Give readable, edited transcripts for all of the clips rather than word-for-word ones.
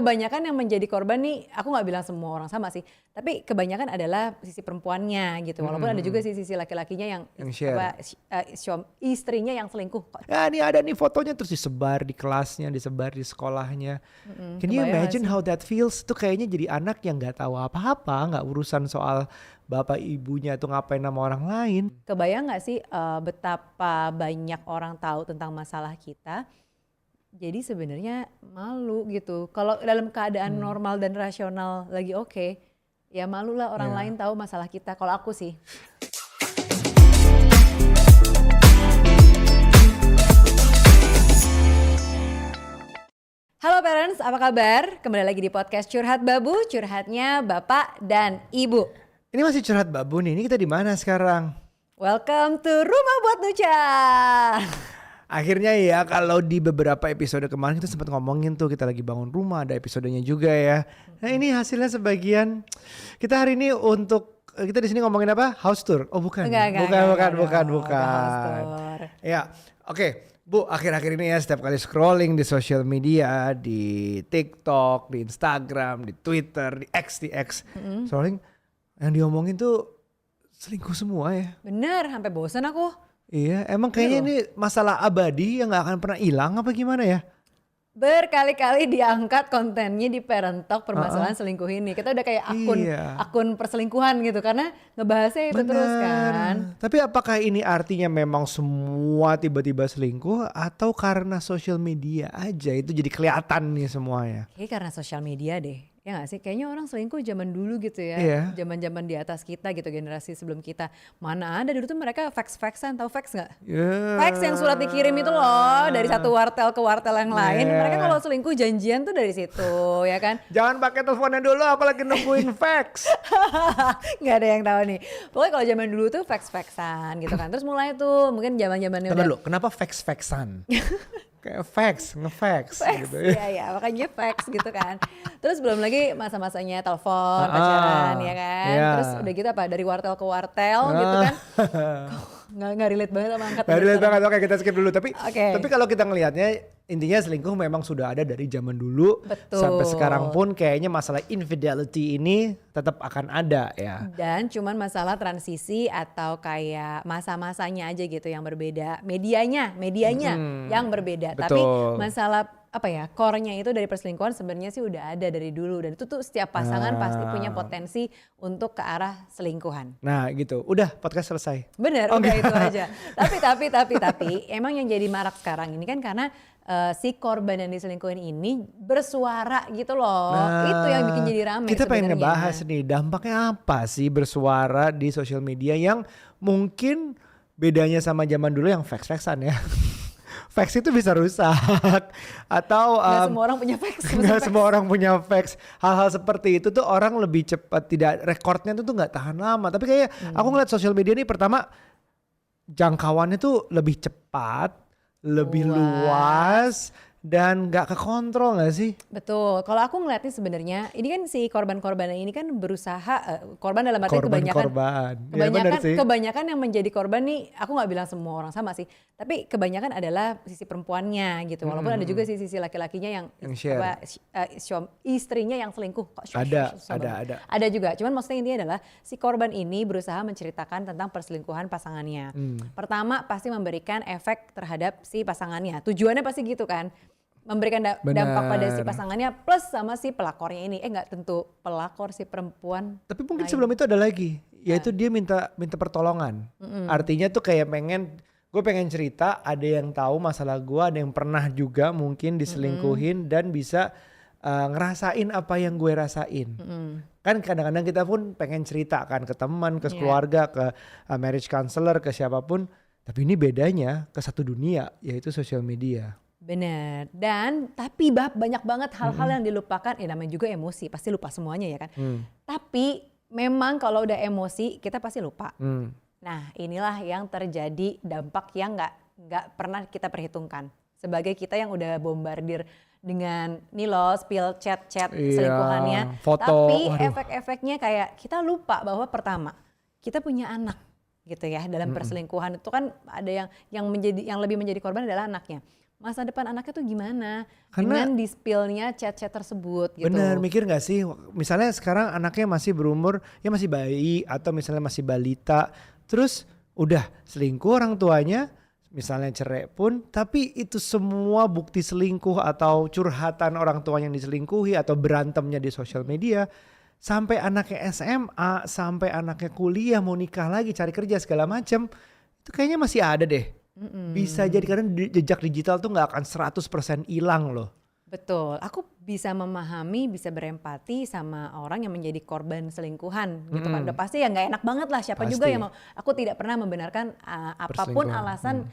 Kebanyakan yang menjadi korban nih, aku nggak bilang semua orang sama sih, tapi kebanyakan adalah sisi perempuannya gitu. Walaupun ada juga sisi laki-lakinya yang share. istrinya yang selingkuh. Ya ini ada nih fotonya terus disebar di kelasnya, disebar di sekolahnya. Can you Kebayang gak imagine sih? how that feels? Tuh kayaknya jadi anak yang nggak tahu apa-apa, nggak urusan soal bapak ibunya tuh ngapain sama orang lain. Kebayang nggak sih betapa banyak orang tahu tentang masalah kita? Jadi sebenarnya malu gitu. Kalau dalam keadaan normal dan rasional lagi oke, ya malulah orang lain tahu masalah kita. Kalau aku sih. Halo parents, apa kabar? Kembali lagi di podcast Curhat Babu, curhatnya Bapak dan Ibu. Ini masih curhat babu nih, ini kita di mana sekarang? Welcome to Rumah Buat Nucha. Akhirnya ya kalau di beberapa episode kemarin kita sempat ngomongin tuh kita lagi bangun rumah, ada episodenya juga ya. Nah ini hasilnya sebagian. Kita hari ini kita di sini ngomongin apa? House tour. Oh bukan. Bukan. Ya, oke. Bu, akhir-akhir ini ya setiap kali scrolling di social media, di TikTok, di Instagram, di Twitter, di X, scrolling yang diomongin tuh selingkuh semua ya. Bener, sampai bosan aku. Iya, emang kayaknya ini masalah abadi yang gak akan pernah hilang apa gimana ya? Berkali-kali diangkat kontennya di Parent Talk permasalahan selingkuh ini. Kita udah kayak akun perselingkuhan gitu karena ngebahasnya itu terus kan. Tapi apakah ini artinya memang semua tiba-tiba selingkuh atau karena social media aja itu jadi kelihatan nih semuanya? Kayaknya karena sosial media deh. Ya gak sih? Kayaknya orang selingkuh zaman dulu gitu ya. Iya. Zaman-zaman di atas kita gitu, generasi sebelum kita. Mana ada dulu tuh mereka fax-faxan, tahu fax gak? Yeah. Fax yang surat dikirim itu loh, dari satu wartel ke wartel yang lain. Mereka kalau selingkuh janjian tuh dari situ ya kan. Jangan pakai teleponnya dulu apalagi nungguin fax. Nggak ada yang tahu nih. Pokoknya kalau zaman dulu tuh fax-faxan gitu kan. Terus mulai tuh mungkin zaman-zamannya udah. Dulu, kenapa fax-faxan? Kayak ngefax gitu ya. Iya, makanya fax gitu kan. Terus belum lagi masa-masanya telepon, pacaran ya kan. Iya. Terus udah gitu apa dari wartel ke wartel gitu kan. Nggak relate banget sama angkat. Nggak relate banget, oke kita skip dulu. Tapi kalau kita ngelihatnya intinya selingkuh memang sudah ada dari zaman dulu. Betul. Sampai sekarang pun kayaknya masalah infidelity ini tetap akan ada ya. Dan cuman masalah transisi atau kayak masa-masanya aja gitu yang berbeda. Medianya yang berbeda. Betul. Tapi masalah apa ya, core-nya itu dari perselingkuhan sebenarnya sih udah ada dari dulu. Dan itu tuh setiap pasangan pasti punya potensi untuk ke arah selingkuhan. Nah gitu, udah podcast selesai. Bener, udah itu aja. Tapi emang yang jadi marak sekarang ini kan karena si korban yang diselingkuhin ini bersuara gitu loh. Nah, itu yang bikin jadi rame kita pengen sebenarnya. ngebahas nih dampaknya apa sih bersuara di sosial media yang mungkin bedanya sama zaman dulu yang fax-faxan ya. Fax itu bisa rusak atau Nggak semua orang punya fax. nggak semua orang punya fax. Hal-hal seperti itu tuh orang lebih cepat, tidak rekornya tuh nggak tahan lama. Tapi kayak aku ngeliat sosial media nih pertama jangkauannya tuh lebih cepat, lebih luas dan nggak kekontrol nggak sih? Betul. Kalau aku ngeliatnya sebenarnya ini kan si korban-korbannya ini kan berusaha korban dalam arti kebanyakan yang menjadi korban nih, aku nggak bilang semua orang sama sih, tapi kebanyakan adalah sisi perempuannya gitu. Walaupun ada juga sisi laki-lakinya yang istrinya yang selingkuh. Ada juga. Cuman maksudnya intinya adalah si korban ini berusaha menceritakan tentang perselingkuhan pasangannya. Pertama pasti memberikan efek terhadap si pasangannya. Tujuannya pasti gitu kan. Memberikan dampak pada si pasangannya plus sama si pelakornya ini. Nggak tentu pelakor si perempuan. Tapi mungkin sebelum itu ada lagi, yaitu dia minta pertolongan. Artinya tuh kayak gue pengen cerita, ada yang tahu masalah gue, ada yang pernah juga mungkin diselingkuhin dan bisa ngerasain apa yang gue rasain. Kan kadang-kadang kita pun pengen cerita kan ke teman, ke keluarga, ke marriage counselor, ke siapapun. Tapi ini bedanya ke satu dunia, yaitu sosial media. Bener. Dan tapi banyak banget hal-hal yang dilupakan. Namanya juga emosi, pasti lupa semuanya ya kan. Tapi memang kalau udah emosi kita pasti lupa. Nah inilah yang terjadi dampak yang nggak pernah kita perhitungkan. Sebagai kita yang udah bombardir dengan nih loh spill chat selingkuhannya. Foto, tapi efek-efeknya kayak kita lupa bahwa pertama kita punya anak gitu ya dalam perselingkuhan itu kan ada yang lebih menjadi korban adalah anaknya. masa depan anaknya tuh gimana Karena dengan di-spill-nya chat-chat tersebut gitu. bener, mikir gak sih misalnya sekarang anaknya masih berumur ya masih bayi atau misalnya masih balita, terus udah selingkuh orang tuanya, misalnya cerai pun, tapi itu semua bukti selingkuh atau curhatan orang tuanya yang diselingkuhi atau berantemnya di sosial media, sampai anaknya SMA, sampai anaknya kuliah mau nikah lagi, cari kerja segala macam, itu kayaknya masih ada deh. Bisa jadi karena jejak digital tuh gak akan 100% hilang loh. Betul, aku bisa memahami, bisa berempati sama orang yang menjadi korban selingkuhan gitu kan. Udah pasti ya gak enak banget lah, siapa juga yang mau. Aku tidak pernah membenarkan apapun alasan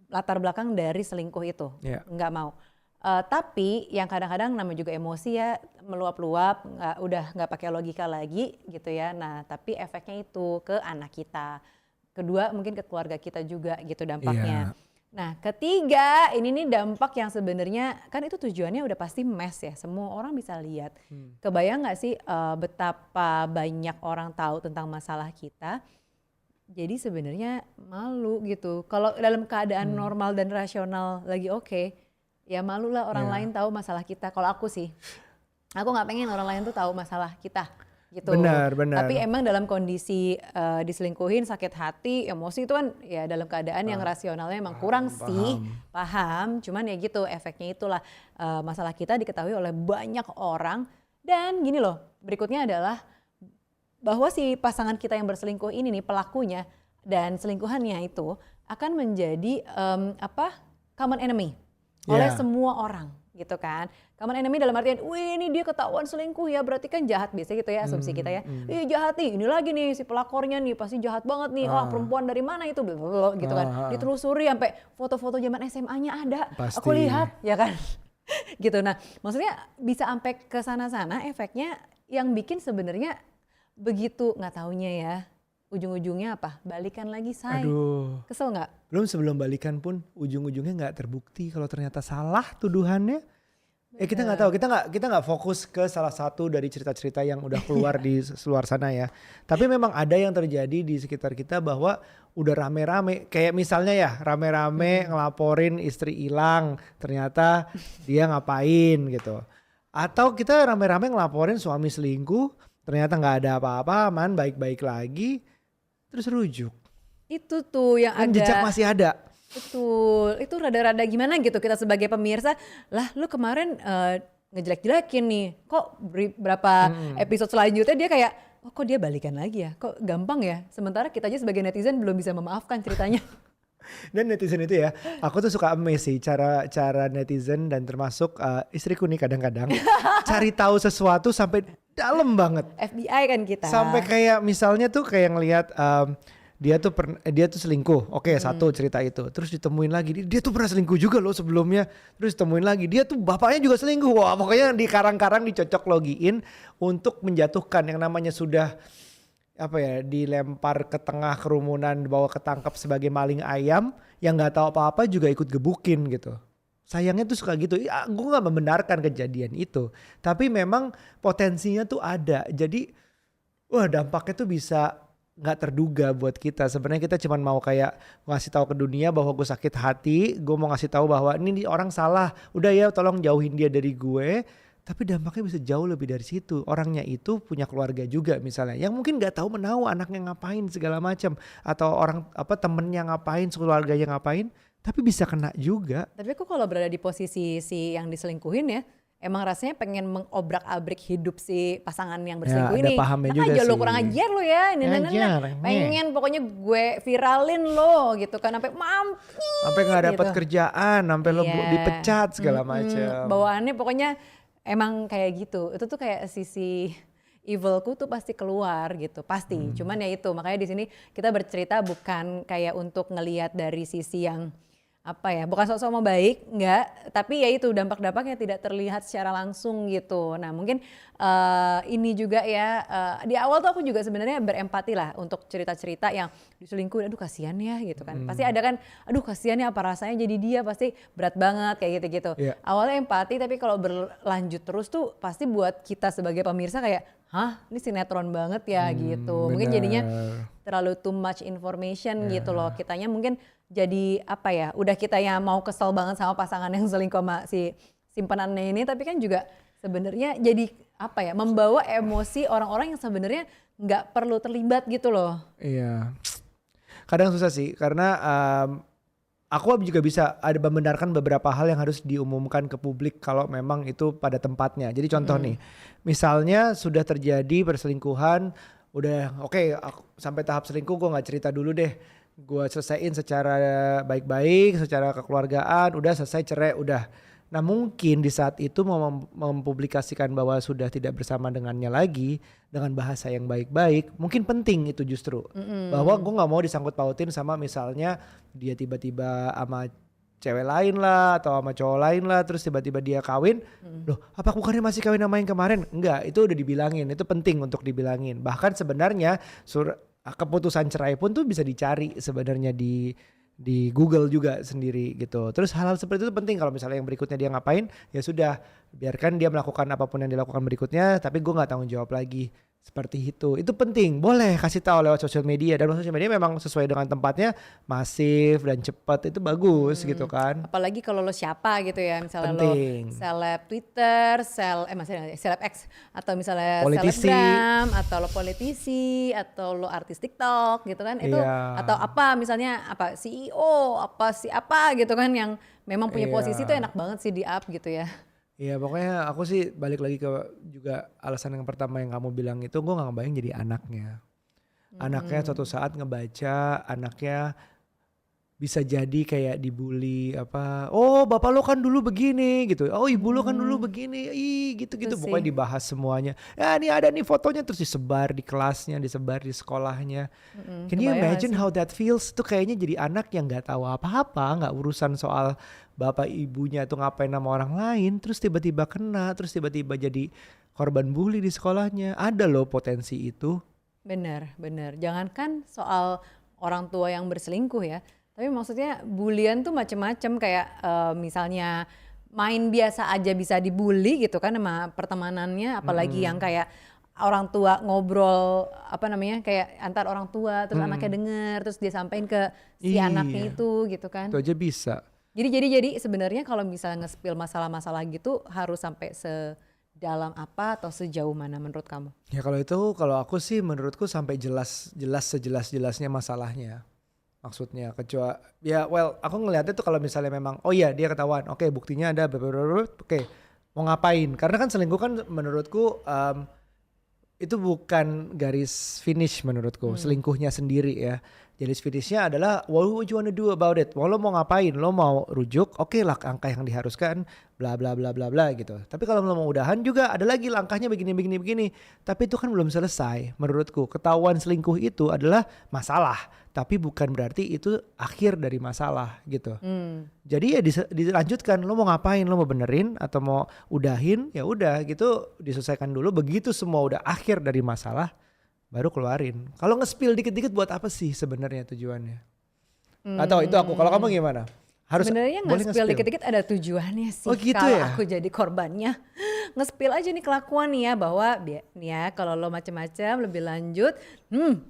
latar belakang dari selingkuh itu, nggak mau. Tapi yang kadang-kadang namanya juga emosi ya, meluap-luap, udah nggak pakai logika lagi gitu ya. Nah tapi efeknya itu ke anak kita. Kedua mungkin ke keluarga kita juga gitu dampaknya. Nah ketiga ini nih dampak yang sebenarnya kan itu tujuannya udah pasti mess ya, semua orang bisa lihat. Kebayang nggak sih betapa banyak orang tahu tentang masalah kita? Jadi sebenarnya malu gitu. Kalau dalam keadaan normal dan rasional lagi oke, ya malu lah orang lain tahu masalah kita. Kalau aku sih, aku nggak pengen orang lain tuh tahu masalah kita gitu. Benar. Tapi emang dalam kondisi diselingkuhin, sakit hati, emosi itu kan ya dalam keadaan yang rasionalnya emang kurang sih. Paham. Cuman ya gitu efeknya itulah masalah kita diketahui oleh banyak orang. Dan gini loh, berikutnya adalah bahwa si pasangan kita yang berselingkuh ini nih pelakunya dan selingkuhannya itu akan menjadi common enemy oleh semua orang gitu kan. Common enemy dalam artian, wih ini dia ketahuan selingkuh ya berarti kan jahat biasa gitu ya asumsi kita ya. Ih jahat nih, ini lagi nih si pelakornya nih pasti jahat banget nih. Wah perempuan dari mana itu gitu kan. Ditelusuri sampai foto-foto zaman SMA-nya ada. Pasti. Aku lihat ya kan. Gitu. Nah maksudnya bisa sampai ke sana-sana efeknya yang bikin sebenarnya begitu nggak taunya ya ujung-ujungnya apa? Balikan lagi say. Aduh. Kesel nggak? Belum sebelum balikan pun ujung-ujungnya nggak terbukti kalau ternyata salah tuduhannya. Kita nggak tahu, kita nggak fokus ke salah satu dari cerita-cerita yang udah keluar di luar sana ya. Tapi memang ada yang terjadi di sekitar kita bahwa udah rame-rame, kayak misalnya ya rame-rame ngelaporin istri hilang, ternyata dia ngapain gitu. Atau kita rame-rame ngelaporin suami selingkuh, ternyata nggak ada apa-apa, aman, baik-baik lagi, terus rujuk. Itu tuh yang kan ada. Jejak masih ada. Betul, itu rada-rada gimana gitu kita sebagai pemirsa, lah lu kemarin ngejelek-jelekin nih, kok berapa episode selanjutnya dia kayak, oh kok dia balikan lagi ya, kok gampang ya, sementara kita aja sebagai netizen belum bisa memaafkan ceritanya. Dan netizen itu ya, aku tuh suka amazed sih cara netizen dan termasuk istriku nih kadang-kadang cari tahu sesuatu sampai dalam banget. FBI kan kita. Sampai kayak misalnya tuh kayak ngelihat dia tuh selingkuh. Oke, satu cerita itu. Terus ditemuin lagi dia tuh pernah selingkuh juga loh sebelumnya. Terus ditemuin lagi dia tuh bapaknya juga selingkuh. Wah, pokoknya di karang-karang dicocok logiin untuk menjatuhkan yang namanya sudah dilempar ke tengah kerumunan, dibawa ketangkap sebagai maling ayam yang nggak tahu apa-apa juga ikut gebukin gitu. Sayangnya tuh suka gitu. Ya, gue nggak membenarkan kejadian itu, tapi memang potensinya tuh ada. Jadi, dampaknya tuh bisa nggak terduga buat kita. Sebenarnya kita cuma mau kayak ngasih tahu ke dunia bahwa gue sakit hati, gue mau ngasih tahu bahwa ini orang salah. Udah ya, tolong jauhin dia dari gue. Tapi dampaknya bisa jauh lebih dari situ. Orangnya itu punya keluarga juga misalnya, yang mungkin nggak tahu menahu anaknya ngapain segala macam, atau temennya ngapain, keluarganya ngapain, tapi bisa kena juga. Tapi aku kalau berada di posisi si yang diselingkuhin ya, emang rasanya pengen mengobrak-abrik hidup si pasangan yang berselingkuh ini. Ada pahamnya juga aja sih. Lo kurang ajar lo ya. Pengen pokoknya gue viralin lo gitu kan. Sampai mampus. Sampai gak dapat gitu. Kerjaan. Sampai lo dipecat segala macam. Bawaannya pokoknya emang kayak gitu. Itu tuh kayak sisi evilku tuh pasti keluar gitu. Pasti. Cuman ya itu. Makanya di sini kita bercerita bukan kayak untuk ngelihat dari sisi yang bukan sok-sok mau baik, enggak, tapi ya itu dampak-dampaknya tidak terlihat secara langsung gitu. Nah mungkin ini juga ya, di awal tuh aku juga sebenarnya berempati lah untuk cerita-cerita yang diselingkuh, aduh kasihan ya gitu kan. Pasti ada kan, aduh kasihan ya apa rasanya jadi dia, pasti berat banget kayak gitu-gitu. Yeah. Awalnya empati, tapi kalau berlanjut terus tuh pasti buat kita sebagai pemirsa kayak, ini sinetron banget ya gitu. Mungkin jadinya terlalu too much information gitu loh. Kitanya mungkin jadi apa ya, udah kita yang mau kesel banget sama pasangan yang selingkuh sama si simpenannya ini, tapi kan juga sebenarnya jadi apa ya, membawa emosi orang-orang yang sebenarnya nggak perlu terlibat gitu loh. Iya, kadang susah sih karena aku juga bisa ada membenarkan beberapa hal yang harus diumumkan ke publik kalau memang itu pada tempatnya. Jadi contoh nih, misalnya sudah terjadi perselingkuhan, udah oke, sampai tahap selingkuh gue nggak cerita dulu deh, gue selesaiin secara baik-baik, secara kekeluargaan, udah selesai cerai, udah. Nah mungkin di saat itu mau mempublikasikan bahwa sudah tidak bersama dengannya lagi dengan bahasa yang baik-baik, mungkin penting itu justru. Bahwa gue gak mau disangkut pautin sama misalnya dia tiba-tiba sama cewek lain lah atau sama cowok lain lah, terus tiba-tiba dia kawin, loh apa bukannya masih kawin sama yang kemarin? Enggak, itu udah dibilangin, itu penting untuk dibilangin. Bahkan sebenarnya keputusan cerai pun tuh bisa dicari sebenarnya di Google juga sendiri gitu. Terus hal-hal seperti itu penting. Kalau misalnya yang berikutnya dia ngapain, ya sudah biarkan dia melakukan apapun yang dilakukan berikutnya, tapi gue nggak tanggung jawab lagi. Seperti itu penting. Boleh kasih tahu lewat sosial media, dan sosial media memang sesuai dengan tempatnya, masif dan cepat, itu bagus gitu kan. Apalagi kalau lo siapa gitu ya, misalnya Penting. lo seleb Twitter, maksudnya seleb X, atau misalnya Politisi. selebgram, atau lo politisi, atau lo artis TikTok gitu kan, itu Iya. atau apa misalnya apa CEO, apa siapa gitu kan yang memang punya posisi itu enak banget sih di up gitu ya. Iya pokoknya aku sih balik lagi ke juga alasan yang pertama yang kamu bilang itu, gue gak ngebayang jadi anaknya. Anaknya suatu saat ngebaca, anaknya bisa jadi kayak dibully apa, oh bapak lo kan dulu begini gitu, oh ibu lo kan dulu begini, gitu-gitu, Itu pokoknya sih. dibahas semuanya. Ya ini ada nih fotonya, terus disebar di kelasnya, disebar di sekolahnya. Can you Kebayang gak imagine sih? how that feels? Tuh kayaknya jadi anak yang nggak tahu apa-apa, nggak urusan soal bapak ibunya tuh ngapain sama orang lain, terus tiba-tiba kena, terus tiba-tiba jadi korban bully di sekolahnya. Ada loh potensi itu. Bener. Jangankan soal orang tua yang berselingkuh ya, tapi maksudnya bulian tuh macem-macem kayak misalnya main biasa aja bisa dibully gitu kan sama pertemanannya, apalagi yang kayak orang tua ngobrol apa namanya kayak antar orang tua terus anaknya denger terus dia sampein ke si anaknya Iya, itu gitu kan. itu aja bisa. Jadi sebenarnya kalau misalnya nge-spill masalah-masalah gitu harus sampai sedalam apa atau sejauh mana menurut kamu? Ya kalau aku sih menurutku sampai jelas sejelas-jelasnya masalahnya. Maksudnya kecuali ya aku ngelihatnya tuh kalau misalnya memang oh iya dia ketahuan, oke buktinya ada, oke mau ngapain? Karena kan selingkuh kan menurutku itu bukan garis finish menurutku, selingkuhnya sendiri ya. Garis finishnya adalah what would you wanna do about it? Lo mau ngapain? Lo mau rujuk? Oke lah angka yang diharuskan bla bla bla bla bla gitu. Tapi kalau lo mau udahan juga ada lagi langkahnya begini. Tapi itu kan belum selesai menurutku. Ketahuan selingkuh itu adalah masalah, tapi bukan berarti itu akhir dari masalah gitu. Jadi ya dilanjutkan, lo mau ngapain? Lo mau benerin atau mau udahin? Ya udah gitu diselesaikan dulu, begitu semua udah akhir dari masalah baru keluarin. Kalau nge-spill dikit-dikit buat apa sih sebenarnya tujuannya? Atau itu aku, kalau kamu gimana? Harus Sebenarnya boleh nge-spill dikit-dikit ada tujuannya sih. Oh gitu kalau ya? aku jadi korbannya, nge-spill aja nih kelakuan nih ya, bahwa nih ya kalau lo macam-macam lebih lanjut,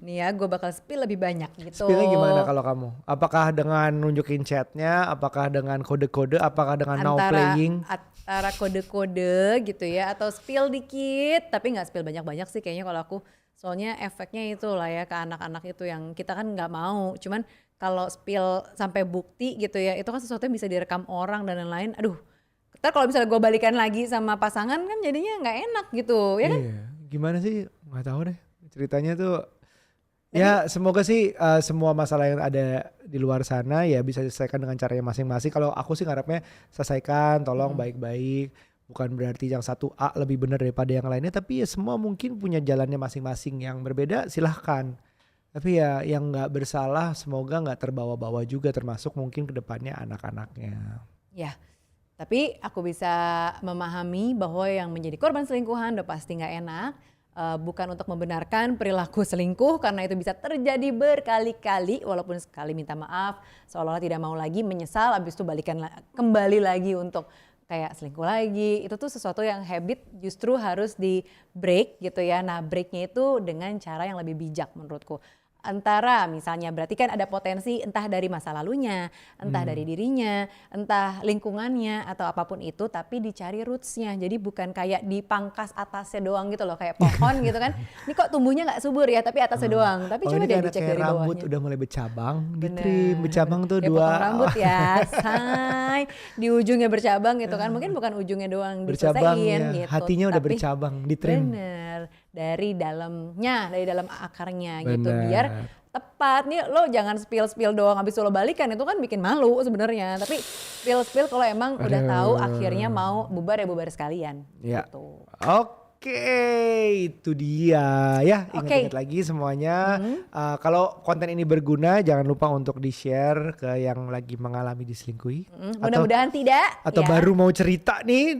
nih ya gue bakal spill lebih banyak gitu. Spillnya gimana kalau kamu? Apakah dengan nunjukin chatnya? Apakah dengan kode-kode? Apakah dengan now playing? Antara kode-kode gitu ya, atau spill dikit, tapi nggak spill banyak-banyak sih kayaknya kalau aku. Soalnya efeknya itu lah ya ke anak-anak itu yang kita kan nggak mau. Cuman kalau spill sampai bukti gitu ya, itu kan sesuatu yang bisa direkam orang dan lain-lain. Aduh, ntar kalau misalnya gue balikan lagi sama pasangan kan jadinya nggak enak gitu, ya kan? Iya, gimana sih? Nggak tahu deh. Ceritanya tuh ya semoga sih semua masalah yang ada di luar sana ya bisa diselesaikan dengan caranya masing-masing. Kalau aku sih ngarepnya selesaikan, tolong baik-baik. Bukan berarti yang satu A lebih benar daripada yang lainnya, tapi ya semua mungkin punya jalannya masing-masing. Yang berbeda silahkan. Tapi ya yang nggak bersalah semoga nggak terbawa-bawa juga, termasuk mungkin kedepannya anak-anaknya. Ya, tapi aku bisa memahami bahwa yang menjadi korban selingkuhan udah pasti nggak enak. Bukan untuk membenarkan perilaku selingkuh karena itu bisa terjadi berkali-kali, walaupun sekali minta maaf seolah-olah tidak mau lagi, menyesal, habis itu kembali lagi untuk kayak selingkuh lagi. Itu tuh sesuatu yang habit justru harus di break gitu ya. Nah breaknya itu dengan cara yang lebih bijak menurutku. antara misalnya berarti kan ada potensi entah dari masa lalunya, entah dari dirinya, entah lingkungannya atau apapun itu, tapi dicari rootsnya. Jadi bukan kayak dipangkas atasnya doang gitu loh, kayak pohon gitu kan. Ini kok tumbuhnya nggak subur ya, tapi atasnya doang. Tapi coba deh dicek dari bawahnya. Rambut udah mulai bercabang, ditrim, bercabang tuh ya, 2. Potong rambut ya, say. Di ujungnya bercabang gitu kan. Mungkin bukan ujungnya doang bercabang diselesain ya. gitu. Hatinya udah bercabang, ditrim. Bener, dari dalamnya, dari dalam akarnya Bener. gitu biar tepat. Nih lo jangan spill doang habis lo balikan, itu kan bikin malu sebenarnya. Tapi spill kalau emang udah tahu akhirnya mau bubar ya bubar sekalian. Ya. Gitu. Oke, itu dia ya. Ingat-ingat lagi semuanya. Kalau konten ini berguna, jangan lupa untuk di-share ke yang lagi mengalami diselingkuhi. Mudah-mudahan tidak. Atau ya. baru mau cerita nih,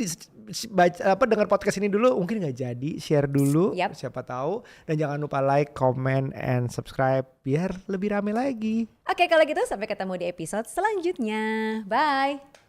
dengar podcast ini dulu, mungkin nggak jadi, share dulu, siapa tahu. Dan jangan lupa like, comment, and subscribe biar lebih rame lagi. Oke, kalau gitu sampai ketemu di episode selanjutnya. Bye.